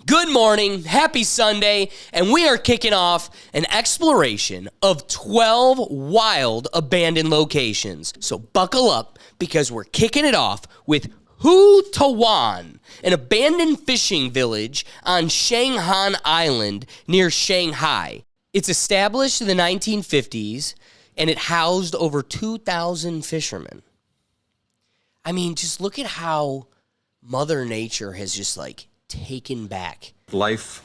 Good morning, happy Sunday, and we are kicking off an exploration of 12 wild abandoned locations. So buckle up because we're kicking it off with Hu Tawan, an abandoned fishing village on Shanghan Island near Shanghai. It's established in the 1950s, and it housed over 2,000 fishermen. I mean, just look at how Mother Nature has just, taken back. Life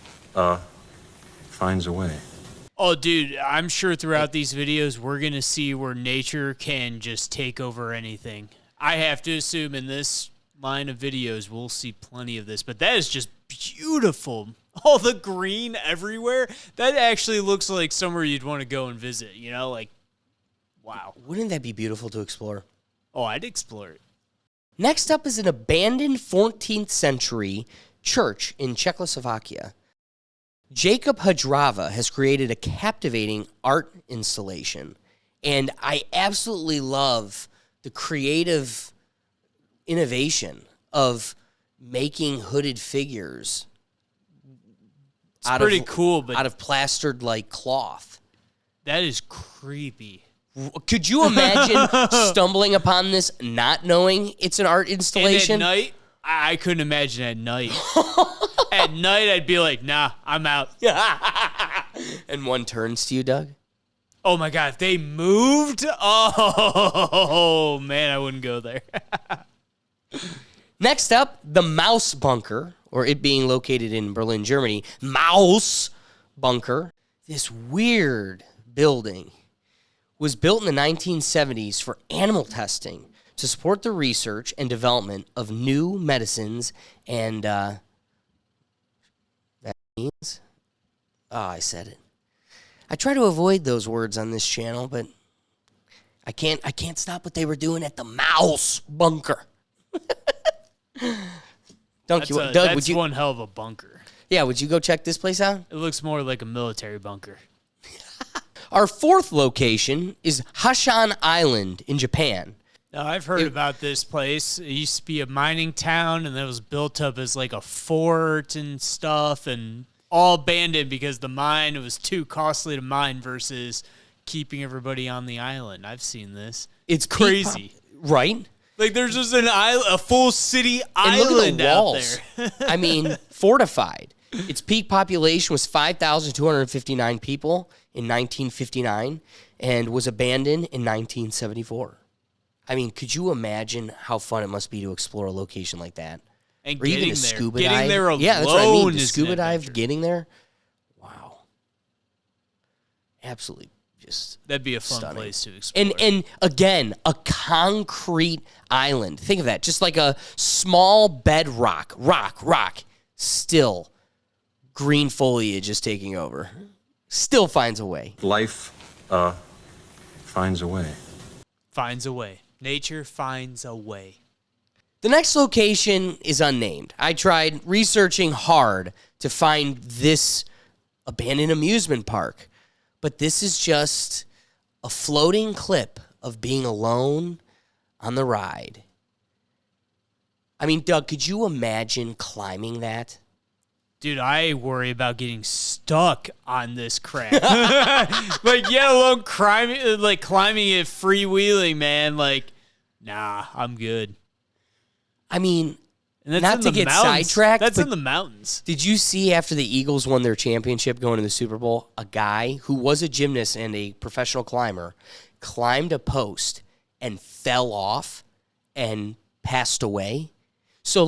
finds a way. Oh, dude, I'm sure throughout these videos we're going to see where nature can just take over anything. I have to assume in this line of videos we'll see plenty of this, but that is just beautiful. All the green everywhere. That actually looks like somewhere you'd want to go and visit, wow. Wouldn't that be beautiful to explore? Oh, I'd explore it. Next up is an abandoned 14th century church in Czechoslovakia. Jacob Hajrava has created a captivating art installation, and I absolutely love the creative innovation of making hooded figures. It's pretty cool, but out of plastered cloth. That is creepy. Could you imagine stumbling upon this not knowing it's an art installation? And at night, I couldn't imagine at night. At night, I'd be like, nah, I'm out. And one turns to you, Doug? Oh, my God. If they moved? Oh, man, I wouldn't go there. Next up, the Mouse Bunker, or it being located in Berlin, Germany. Mouse Bunker. This weird building was built in the 1970s for animal testing to support the research and development of new medicines and vaccines. Oh, I said it. I try to avoid those words on this channel, but I can't stop what they were doing at the Mouse Bunker. Doug, would you? One hell of a bunker. Yeah, would you go check this place out? It looks more like a military bunker. Our fourth location is Hashan Island in Japan. Now, I've heard about this place. It used to be a mining town, and it was built up as a fort and stuff, and all abandoned because the mine was too costly to mine versus keeping everybody on the island. I've seen this. It's crazy. Right? There's just a full city island out there. I mean, fortified. Its peak population was 5,259 people in 1959 and was abandoned in 1974. I mean, could you imagine how fun it must be to explore a location like that? And or even a scuba dive. Getting there alone. Yeah, that's what I mean. The is scuba dive, getting there. Wow. Absolutely just that'd be a fun stunning place to explore. And again, a concrete island. Think of that. Just like a small bedrock. Rock. Still green foliage is taking over. Still finds a way. Life finds a way. Finds a way. Nature finds a way. The next location is unnamed. I tried researching hard to find this abandoned amusement park, but this is just a floating clip of being alone on the ride. I mean, Doug, could you imagine climbing that? Dude, I worry about getting stuck on this crap. Let alone climbing it freewheeling, man. Nah, I'm good. I mean, not to get sidetracked. That's in the mountains. Did you see after the Eagles won their championship going to the Super Bowl, a guy who was a gymnast and a professional climber climbed a post and fell off and passed away? So,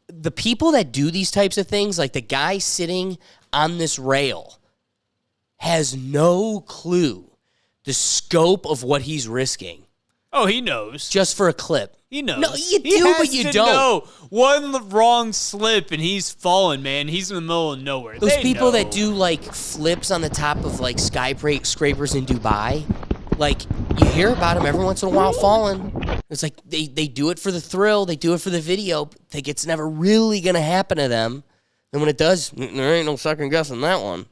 the people that do these types of things, like the guy sitting on this rail, has no clue the scope of what he's risking. Oh, he knows. Just for a clip. He knows. No, you do, but you don't. Know. One wrong slip and he's fallen, man. He's in the middle of nowhere. Those people that do flips on the top of skyscrapers in Dubai, you hear about them every once in a while falling. It's they do it for the thrill, they do it for the video, but think it's never really gonna happen to them. And when it does, there ain't no second guessing that one.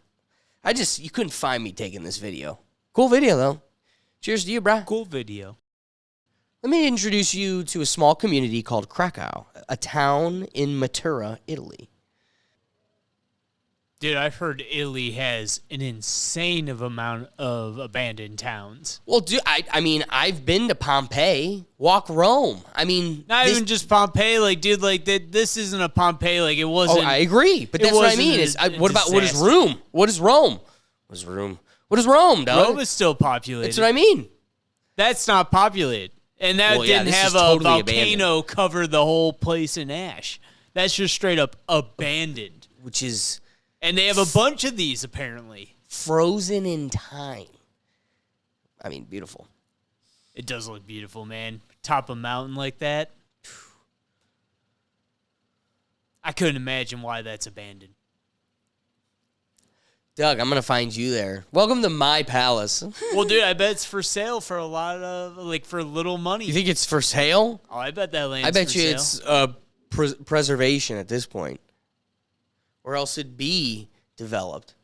You couldn't find me taking this video. Cool video though. Cheers to you, brah. Cool video. Let me introduce you to a small community called Krakow, a town in Matura, Italy. Dude, I've heard Italy has an insane amount of abandoned towns. Well, dude, I mean, I've been to Pompeii. Walk Rome. I mean, Not even just Pompeii. Like, dude, like this isn't a Pompeii. Like, it wasn't. Oh, I agree, but that's what I mean. What about what is Rome? What is Rome? What is Rome? What is Rome, dog? Rome is still populated. That's what I mean. That's not populated, and that didn't have a totally volcano cover the whole place in ash. That's just straight up abandoned. Which is. And they have a bunch of these, apparently. Frozen in time. I mean, beautiful. It does look beautiful, man. Top of a mountain like that. I couldn't imagine why that's abandoned. Doug, I'm going to find you there. Welcome to my palace. Well, dude, I bet it's for sale for a lot of, like, for little money. You think it's for sale? Oh, I bet that land's I bet for you sale. it's preservation at this point. Or else it'd be developed.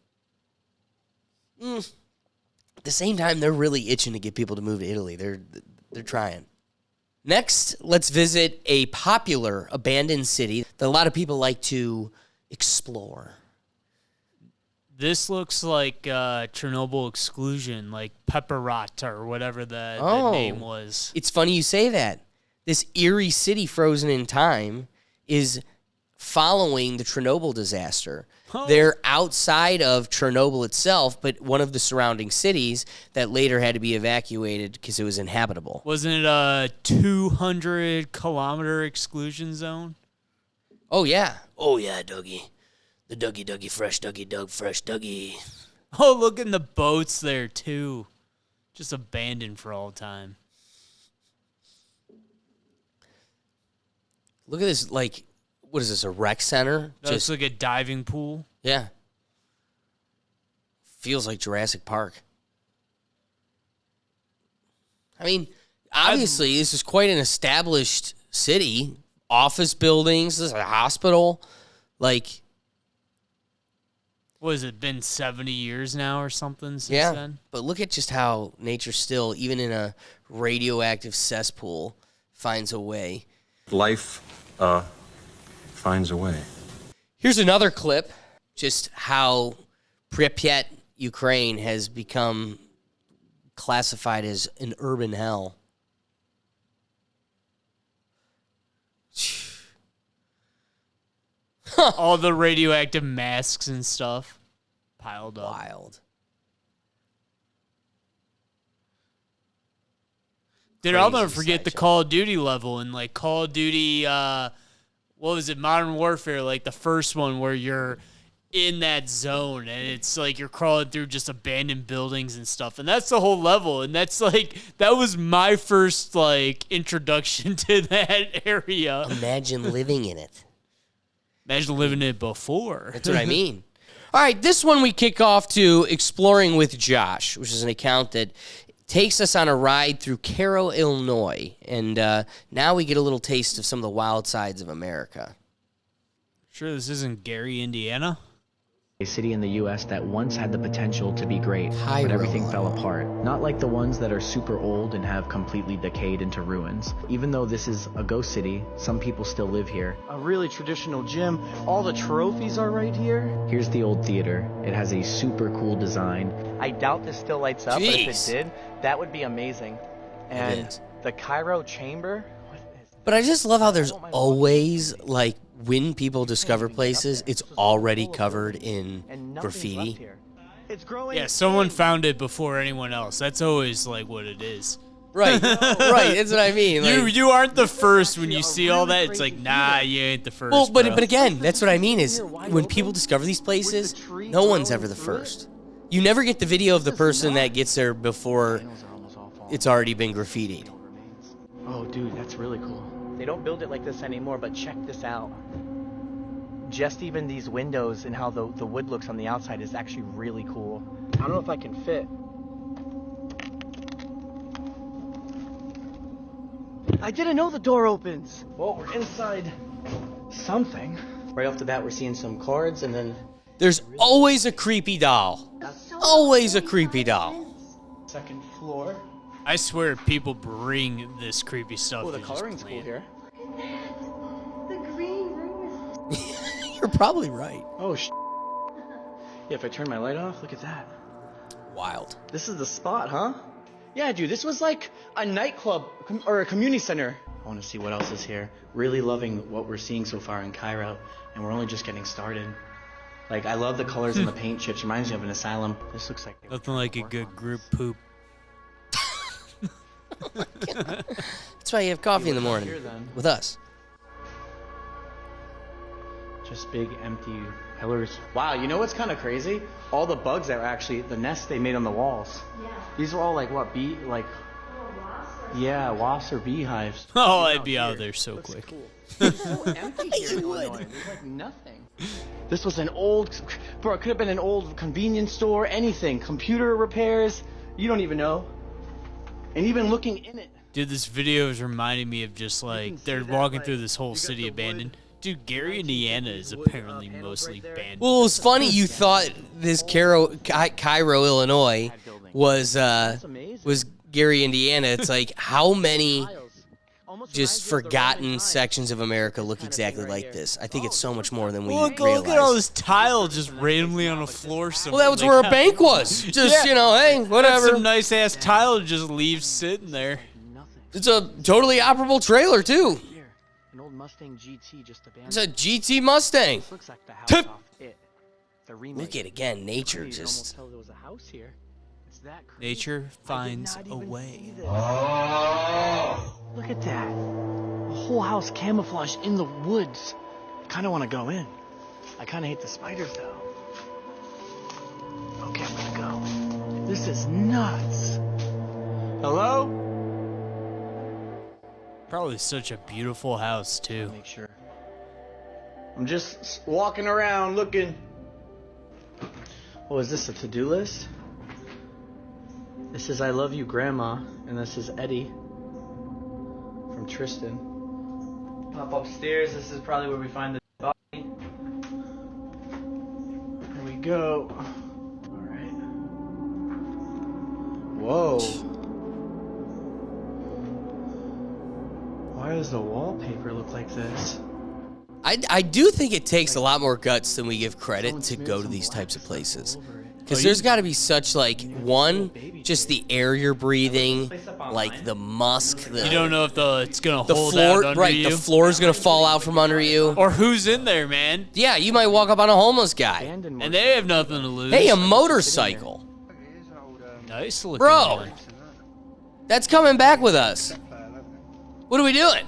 At the same time, they're really itching to get people to move to Italy. They're trying. Next, let's visit a popular abandoned city that a lot of people like to explore. This looks like Chernobyl exclusion, like Pepperot or whatever the name was. It's funny you say that. This eerie city frozen in time is following the Chernobyl disaster. Oh. They're outside of Chernobyl itself, but one of the surrounding cities that later had to be evacuated because it was inhabitable. Wasn't it a 200-kilometer exclusion zone? Oh, yeah. Oh, yeah, Dougie. The Dougie, fresh Dougie, Doug, fresh Dougie. Oh, look at the boats there, too. Just abandoned for all time. Look at this, like... What is this, a rec center? Just like a diving pool? Yeah. Feels like Jurassic Park. I mean, obviously, this is quite an established city. Office buildings, this is a hospital. Like... What has it been, 70 years now or something since then? But look at just how nature still, even in a radioactive cesspool, finds a way. Life, finds a way. Here's another clip, just how Pripyat, Ukraine, has become classified as an urban hell. All the radioactive masks and stuff piled up. Wild. Dude, I'll never forget the Call of Duty level and like Call of Duty, what was it, Modern Warfare, like the first one where you're in that zone and it's like you're crawling through just abandoned buildings and stuff. And that's the whole level. And that's like, that was my first like introduction to that area. Imagine living in it. Imagine living in it before. That's what I mean. All right, this one we kick off to Exploring with Josh, which is an account that takes us on a ride through Cairo, Illinois. And now we get a little taste of some of the wild sides of America. Sure this isn't Gary, Indiana? A city in the U.S. that once had the potential to be great, but everything fell apart. Not like the ones that are super old and have completely decayed into ruins. Even though this is a ghost city, some people still live here. A really traditional gym. All the trophies are right here. Here's the old theater. It has a super cool design. I doubt this still lights up, but if it did, that would be amazing. And the Cairo Chamber. But I just love how there's always, like, when people discover places, it's already covered in graffiti. Yeah, someone found it before anyone else. That's always, like, what it is. Right, right. That's what I mean. Like, you aren't the first when you see all that. It's like, nah, you ain't the first. Well, but again, that's what I mean is when people discover these places, no one's ever the first. You never get the video of the person that gets there before it's already been graffitied. Oh, dude, that's really cool. They don't build it like this anymore, but check this out. Just even these windows and how the wood looks on the outside is actually really cool. I don't know if I can fit. I didn't know the door opens. Well, we're inside something. Right off the bat, we're seeing some cards, and then... There's always a creepy doll. Always a creepy doll. Second floor. I swear people bring this creepy stuff. Oh, the coloring's cool here. Look at that. The green room is... You're probably right. Oh, Yeah, if I turn my light off, look at that. Wild. This is the spot, huh? Yeah, dude, this was like a nightclub or a community center. I want to see what else is here. Really loving what we're seeing so far in Cairo, and we're only just getting started. Like, I love the colors and the paint chips. Reminds me of an asylum. This looks like Nothing like a good group poop. That's why you have coffee in the morning with us. Just big empty pillars. Wow, you know what's kind of crazy? All the bugs that were actually the nests they made on the walls. Yeah. These were all like what yeah, wasps or beehives. Oh, I'd be out there so quick. Cool. It's so empty here in Illinois. There's like nothing. This was an old, bro. It could have been an old convenience store. Anything, computer repairs. You don't even know. And even looking in it. Dude, this video is reminding me of just like they're walking through this whole city abandoned. Dude, Gary, Indiana is apparently mostly abandoned. Well, it was funny. You thought this Cairo, Illinois, was Gary, Indiana. It's like how many just forgotten sections of America look exactly like this. I think it's so much more than we realize. Look at all this tile just randomly on the floor somewhere. Well, that was where a bank was. Just, you know, hey, whatever. Some nice-ass tile to just leave sitting there. It's a totally operable trailer, too. An old Mustang GT just abandoned. It's a GT Mustang. This looks like the house off It. The remake. Look at, again, nature Almost just... tell there was a house here. It's that crazy. Nature finds a way. Look at that. A whole house camouflaged in the woods. I kind of want to go in. I kind of hate the spiders, though. Okay, I'm going to go. This is nuts. Hello? Probably such a beautiful house, too. Make sure. I'm just walking around looking. Oh, is this a to-do list? This is I love you, Grandma. And this is Eddie from Tristan. Pop upstairs. This is probably where we find the body. Here we go. All right. Whoa. Why does the wallpaper look like this? I do think it takes a lot more guts than we give credit to go to these types of places. Because there's got to be such, like, one, just the air you're breathing, like the musk. You don't know if it's going to hold floor, out under right, you. the floor's going to fall out from under you. Or who's in there, man. Yeah, you might walk up on a homeless guy. And they have nothing to lose. Hey, a motorcycle. Nice looking Bro, one. that's coming back with us. What are we doing?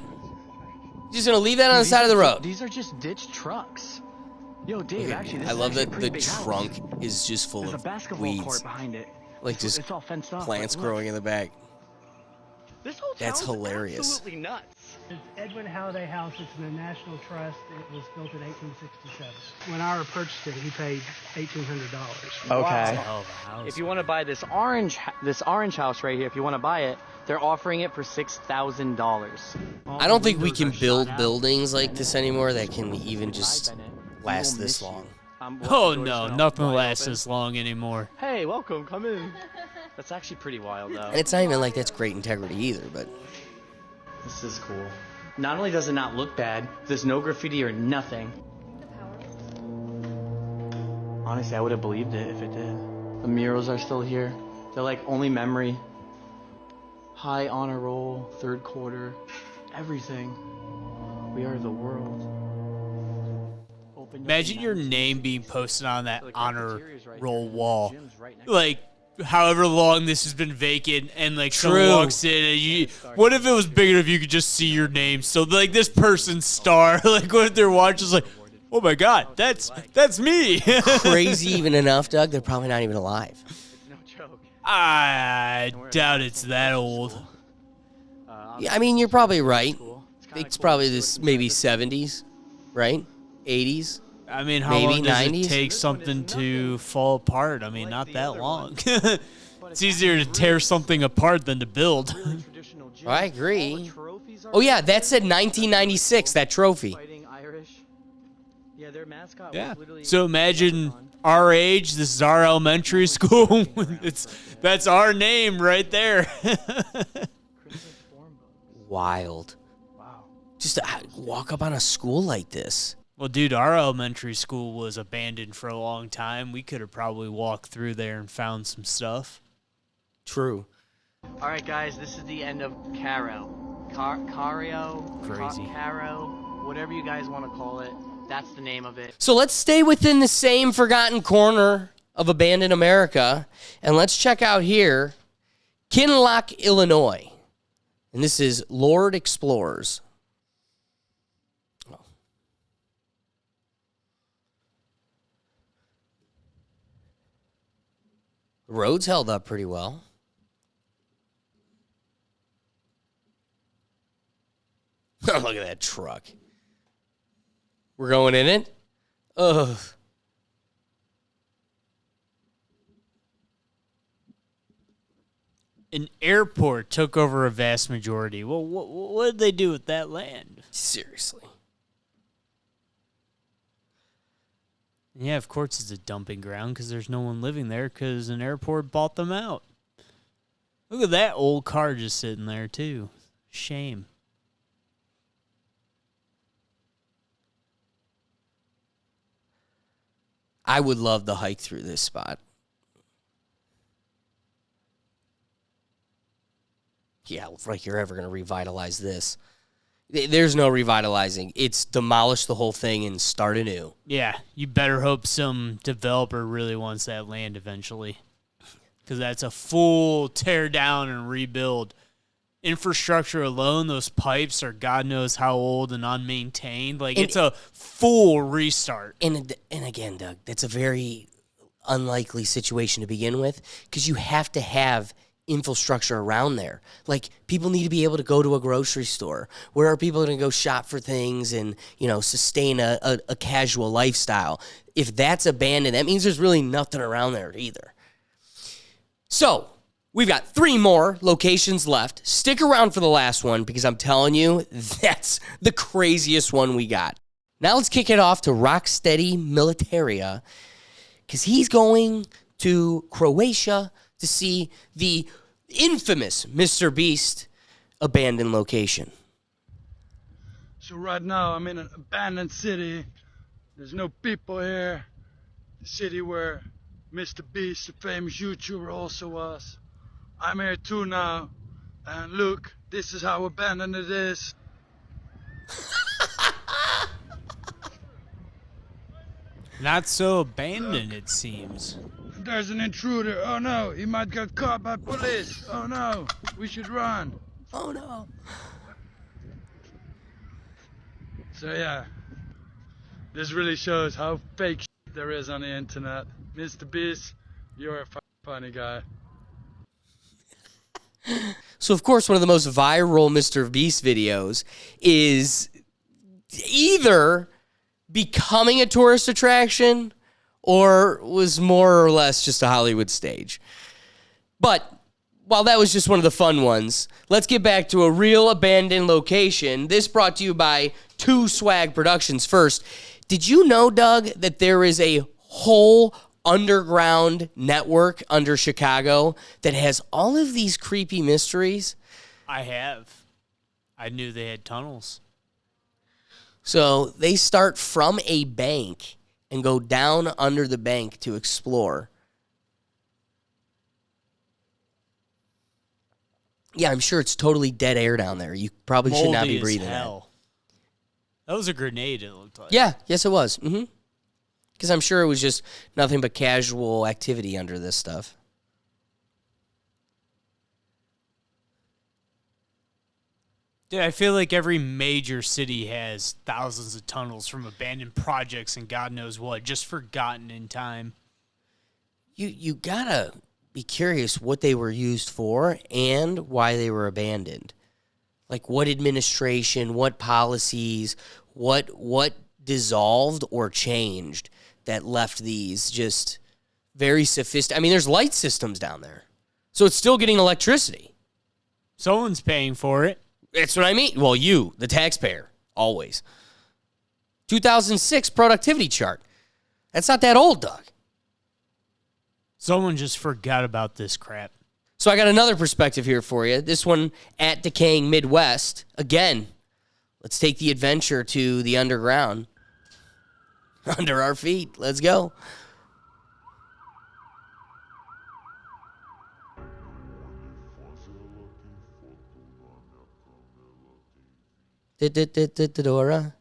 Just going to leave that on the side of the road. These are just ditched trucks. Yo, Dave, actually, this I is love actually that a pretty the big trunk house. is just full There's a of basketball weeds. court behind it. Like just It's all fenced off. plants but look, growing in the back. This whole That's town is hilarious. absolutely nuts. It's Edwin Halliday House. It's in the National Trust. It was built in 1867. When Ira purchased it, he paid $1,800. Okay. Oh, the house. If you want to buy this orange house right here, if you want to buy it, they're offering it for $6,000. I don't think we can build buildings like this anymore that can even just last this long. Oh, no. Nothing lasts this long anymore. Hey, welcome. Come in. That's actually pretty wild, though. And it's not even like that's great integrity either, but... This is cool. Not only does it not look bad, there's no graffiti or nothing. Honestly, I would have believed it if it did. The murals are still here. They're like only memory. High honor roll, third quarter, everything. We are the world. Imagine your name being posted on that honor roll wall. Like, however long this has been vacant, and like someone walks in and you, what if it was big enough you could just see your name? So like this person's star, like what if they're watching, like, oh my God, that's me. Crazy even enough, Doug, they're probably not even alive. I doubt it's that old. Yeah, I mean, you're probably right. It's probably this maybe 70s, right? 80s. I mean, how maybe long does 90s? it take something to fall apart? I mean, not that long. It's easier to tear something apart than to build. I agree. Oh, yeah, that said 1996, that trophy. Yeah. So imagine our age. This is our elementary school. That's our name right there. Wild. Just to walk up on a school like this. Well, dude, our elementary school was abandoned for a long time. We could have probably walked through there and found some stuff. True. All right, guys, this is the end of Caro. Crazy. Caro, whatever you guys want to call it. That's the name of it. So let's stay within the same forgotten corner of abandoned America, and let's check out here, Kinloch, Illinois. And this is Lord Explorers. The roads held up pretty well. Oh, look at that truck. We're going in it? Ugh. An airport took over a vast majority. Well, what did they do with that land? Seriously. Yeah, of course it's a dumping ground because there's no one living there because an airport bought them out. Look at that old car just sitting there, too. Shame. I would love the hike through this spot. Yeah, looks like you're ever going to revitalize this. There's no revitalizing. It's demolish the whole thing and start anew. Yeah, you better hope some developer really wants that land eventually. Because that's a full tear down and rebuild. Infrastructure alone, those pipes are God knows how old and unmaintained. Like, it's a full restart. And again, Doug, that's a very unlikely situation to begin with because you have to have infrastructure around there. Like, people need to be able to go to a grocery store. Where are people going to go shop for things and, sustain a casual lifestyle? If that's abandoned, that means there's really nothing around there either. So, we've got 3 more locations left. Stick around for the last one because I'm telling you, that's the craziest one we got. Now let's kick it off to Rocksteady Militaria because he's going to Croatia to see the infamous Mr. Beast abandoned location. So right now I'm in an abandoned city. There's no people here. The city where Mr. Beast, the famous YouTuber, also was. I'm here too now. And look, this is how abandoned it is. Not so abandoned, it seems. There's an intruder. Oh no, he might get caught by police. Oh no, we should run. Oh no. So yeah, this really shows how fake shit there is on the internet. Mr. Beast, you're a funny guy. So, of course, one of the most viral Mr. Beast videos is either becoming a tourist attraction or was more or less just a Hollywood stage. But while that was just one of the fun ones, let's get back to a real abandoned location. This brought to you by 2 Swag Productions. First, did you know, Doug, that there is a whole underground network under Chicago that has all of these creepy mysteries? I have. I knew they had tunnels. So they start from a bank and go down under the bank to explore. Yeah, I'm sure it's totally dead air down there. You probably should not be breathing that. That was a grenade, it looked like. Yeah, yes it was. Because I'm sure it was just nothing but casual activity under this stuff. Dude, I feel like every major city has thousands of tunnels from abandoned projects and God knows what, just forgotten in time. You gotta be curious what they were used for and why they were abandoned. Like what administration, what policies, what dissolved or changed that left these just very sophisticated. I mean, there's light systems down there. So it's still getting electricity. Someone's paying for it. That's what I mean. Well, you, the taxpayer, always. 2006 productivity chart. That's not that old, Doug. Someone just forgot about this crap. So I got another perspective here for you. This one at Decaying Midwest. Again, let's take the adventure to the underground. under our feet. Let's go. Dora.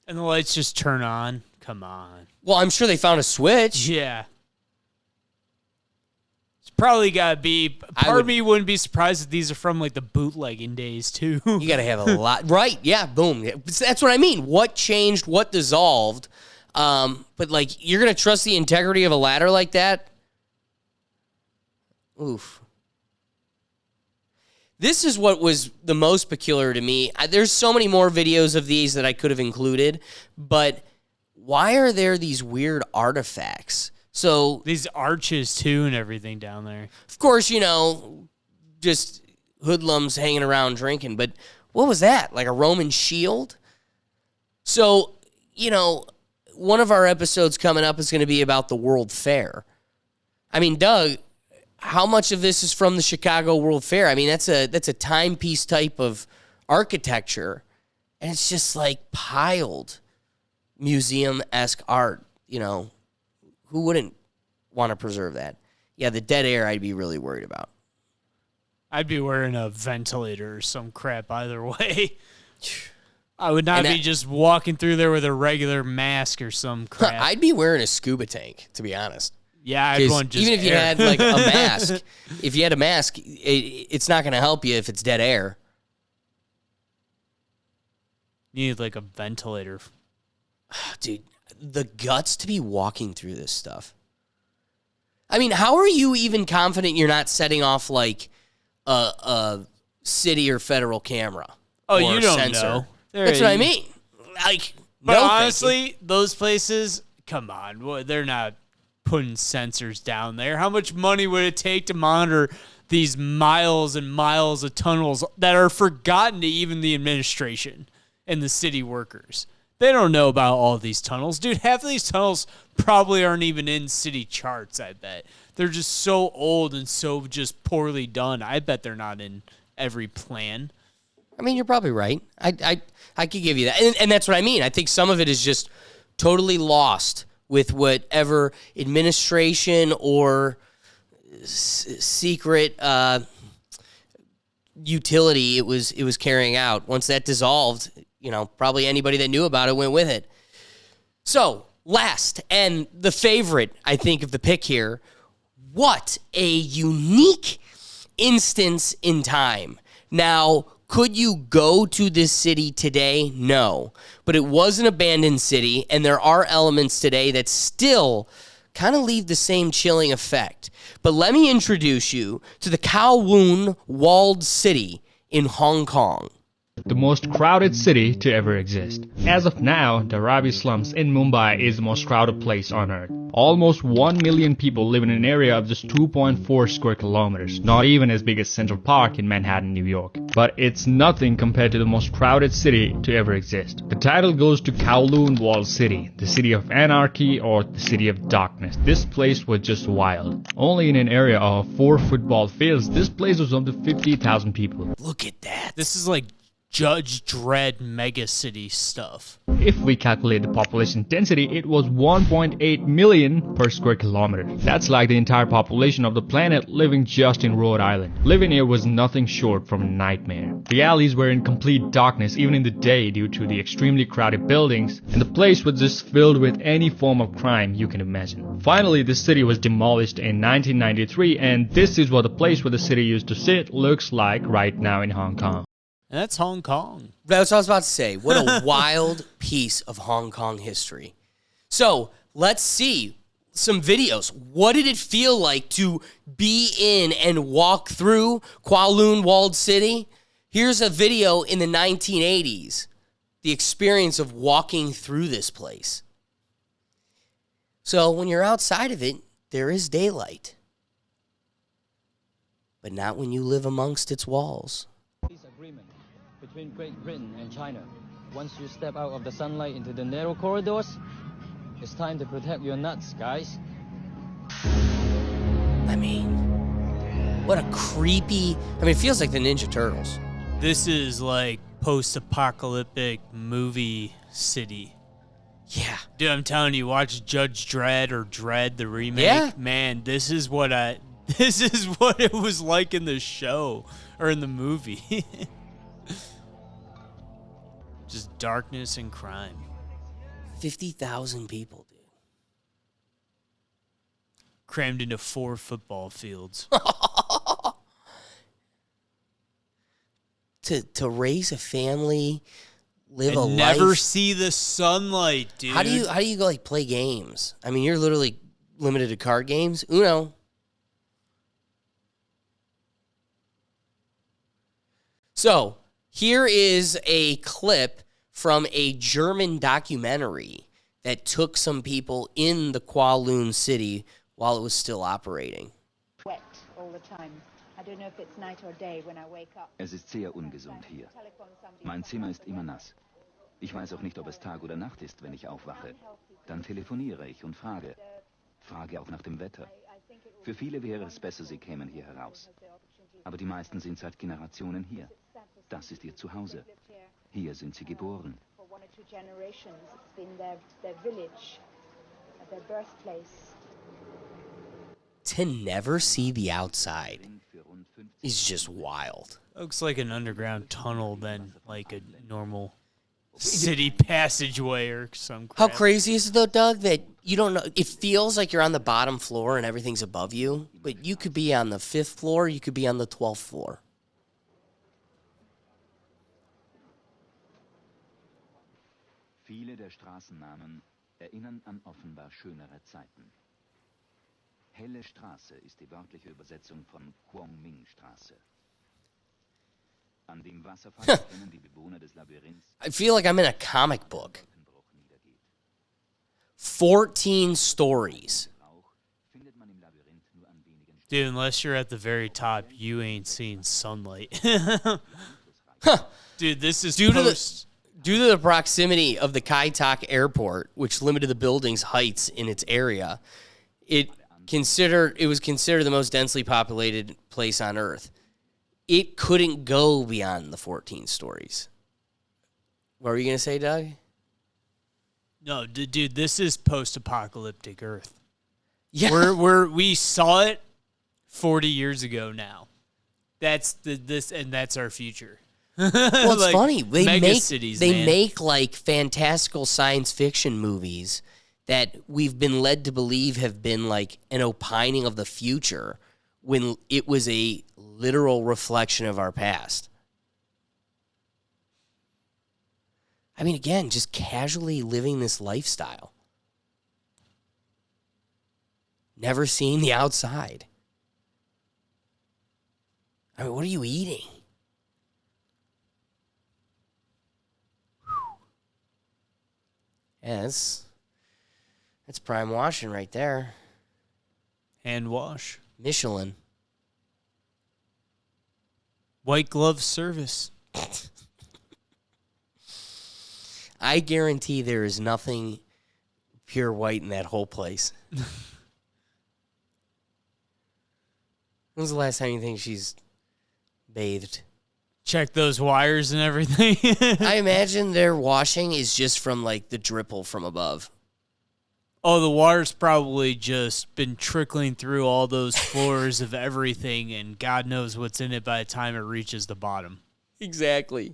And the lights just turn on. Come on. Well, I'm sure they found a switch. Yeah. It's probably got to be... Part of me wouldn't be surprised if these are from, like, the bootlegging days, too. You got to have a lot. Right, yeah, boom. That's what I mean. What changed? What dissolved? But, like, you're going to trust the integrity of a ladder like that? Oof. This is what was the most peculiar to me. There's so many more videos of these that I could have included, but why are there these weird artifacts? So these arches, too, and everything down there. Of course, you know, just hoodlums hanging around drinking, but what was that? Like a Roman shield? So, you know, one of our episodes coming up is going to be about the World Fair. I mean, Doug, how much of this is from the Chicago World Fair? I mean, that's a timepiece type of architecture, and it's just like piled museum-esque art. You know, who wouldn't want to preserve that? Yeah, the dead air I'd be really worried about. I'd be wearing a ventilator or some crap either way. I would not be just walking through there with a regular mask or some crap. I'd be wearing a scuba tank, to be honest. Yeah, I'd want just even if you had like a mask, if you had a mask, it's not going to help you if it's dead air. You need like a ventilator. Dude, the guts to be walking through this stuff. I mean, how are you even confident you're not setting off like a city or federal camera? Oh, you don't know. That's what I mean. Like, but honestly, those places, come on, they're not putting sensors down there. How much money would it take to monitor these miles and miles of tunnels that are forgotten to even the administration and the city workers? They don't know about all these tunnels. Dude, half of these tunnels probably aren't even in city charts, I bet. They're just so old and so just poorly done. I bet they're not in every plan. I mean, you're probably right. I could give you that. And that's what I mean. I think some of it is just totally lost with whatever administration or secret utility it was carrying out. Once that dissolved, you know, probably anybody that knew about it went with it. So, last and the favorite, I think, of the pick here, what a unique instance in time. Now, could you go to this city today? No. But it was an abandoned city, and there are elements today that still kind of leave the same chilling effect. But let me introduce you to the Kowloon Walled City in Hong Kong. The most crowded city to ever exist. As of now, the Ravi slums in Mumbai is the most crowded place on earth. Almost 1 million people live in an area of just 2.4 square kilometers, not even as big as Central Park in Manhattan, New York. But it's nothing compared to the most crowded city to ever exist. The title goes to Kowloon Walled City, the city of anarchy or the city of darkness. This place was just wild. Only in an area of 4 football fields, this place was up to 50,000 people. Look at that. This is like Judge Dredd megacity stuff. If we calculate the population density, it was 1.8 million per square kilometer. That's like the entire population of the planet living just in Rhode Island. Living here was nothing short from a nightmare. The alleys were in complete darkness even in the day due to the extremely crowded buildings, and the place was just filled with any form of crime you can imagine. Finally, the city was demolished in 1993, and this is what the place where the city used to sit looks like right now in Hong Kong. And that's Hong Kong. That's what I was about to say. What a wild piece of Hong Kong history. So let's see some videos. What did it feel like to be in and walk through Kowloon Walled City? Here's a video in the 1980s. The experience of walking through this place. So when you're outside of it, there is daylight. But not when you live amongst its walls. Agreement between Great Britain and China. Once you step out of the sunlight into the narrow corridors, it's time to protect your nuts, guys. I mean, what a creepy... I mean, it feels like the Ninja Turtles. This is like post-apocalyptic movie city. Yeah. Dude, I'm telling you, watch Judge Dredd or Dredd the remake. Yeah. Man, this is what it was like in the show or in the movie. Just darkness and crime. 50,000 people, dude. Crammed into 4 football fields. To raise a family, live and a life. never see the sunlight, dude. How do you go like play games? I mean, you're literally limited to card games. Uno. So, here is a clip from a German documentary that took some people in the Kowloon city while it was still operating. Wet all the time. I don't know if it's night or day when I wake up. Es ist sehr ungesund hier. Mein Zimmer ist immer nass. Ich weiß auch nicht, ob es Tag oder Nacht ist, wenn ich aufwache. Dann telefoniere ich und frage. Frage auch nach dem Wetter. Für viele wäre es besser, sie kämen hier heraus. Aber die meisten sind seit Generationen hier. Das ist ihr Zuhause. Hier sind sie geboren. For 1 or 2 generations, it's been their village, their birthplace. To never see the outside is just wild. Looks like an underground tunnel than like a normal city passageway or some crap. How crazy is it though, Doug, that you don't know? It feels like you're on the bottom floor and everything's above you, but you could be on the 5th floor, you could be on the 12th floor. Viele der Straßennamen erinnern an offenbar schönere Zeiten. Helle Straße ist die wörtliche Übersetzung von Kwong-Ming-Straße. An dem Wasserfall erkennen die Bewohner des Labyrinths. I feel like I'm in a comic book. 14 stories. Dude, unless you're at the very top, you ain't seen sunlight. Dude, this is Due to the proximity of the Kai Tak Airport, which limited the building's heights in its area, it was considered the most densely populated place on Earth. It couldn't go beyond the 14 stories. What were you going to say, Doug? No, dude, this is post-apocalyptic Earth. Yeah. We saw it 40 years ago now. That's that's our future. Well, it's like, funny. They man. make like fantastical science fiction movies that we've been led to believe have been like an opining of the future when it was a literal reflection of our past. I mean, again, just casually living this lifestyle. Never seeing the outside. I mean, what are you eating? Yeah, that's prime washing right there. Hand wash. Michelin. White glove service. I guarantee there is nothing pure white in that whole place. When's the last time you think she's bathed? Check those wires and everything. I imagine their washing is just from like the dripple from above. Oh, the water's probably just been trickling through all those floors of everything, and God knows what's in it by the time it reaches the bottom. Exactly.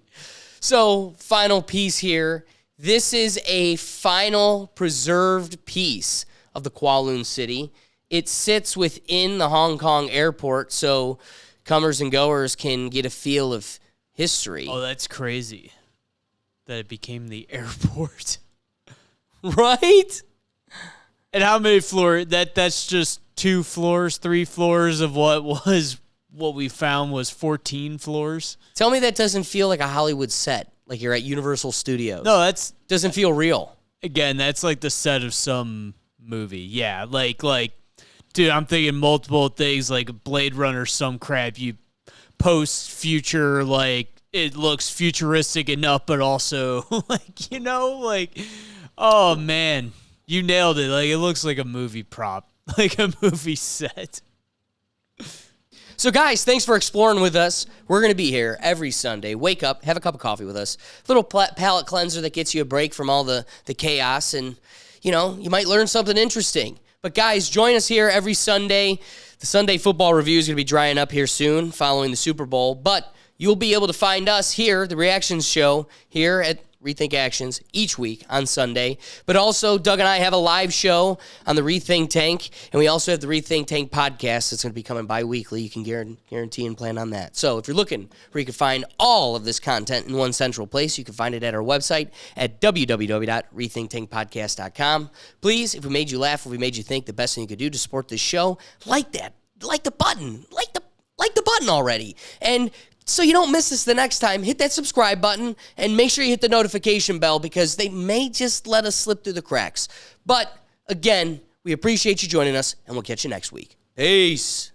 So, final piece here. This is a final preserved piece of the Kowloon city. It sits within the Hong Kong airport, so comers and goers can get a feel of history. Oh, that's crazy that it became the airport. Right? And how many floors? That's just 2 floors, 3 floors of what we found was 14 floors. Tell me that doesn't feel like a Hollywood set, like you're at Universal Studios. No, doesn't feel real. Again, that's like the set of some movie. Yeah, like dude, I'm thinking multiple things like Blade Runner, some crap. You post-future, like it looks futuristic enough, but also oh man, you nailed it. Like it looks like a movie prop, like a movie set. So, guys, thanks for exploring with us. We're going to be here every Sunday. Wake up, have a cup of coffee with us. Little palate cleanser that gets you a break from all the chaos, and, you know, you might learn something interesting. But, guys, join us here every Sunday. The Sunday football review is going to be drying up here soon following the Super Bowl, but you'll be able to find us here, the Reactions Show, here at Rethink Actions each week on Sunday. But also, Doug and I have a live show on the Rethink Tank, and we also have the Rethink Tank podcast that's going to be coming bi-weekly. You can guarantee and plan on that. So if you're looking where you can find all of this content in one central place, you can find it at our website at www.rethinktankpodcast.com. Please, if we made you laugh, if we made you think, the best thing you could do to support this show, like the button. Like the button already. And so you don't miss us the next time, hit that subscribe button and make sure you hit the notification bell because they may just let us slip through the cracks. But again, we appreciate you joining us and we'll catch you next week. Peace.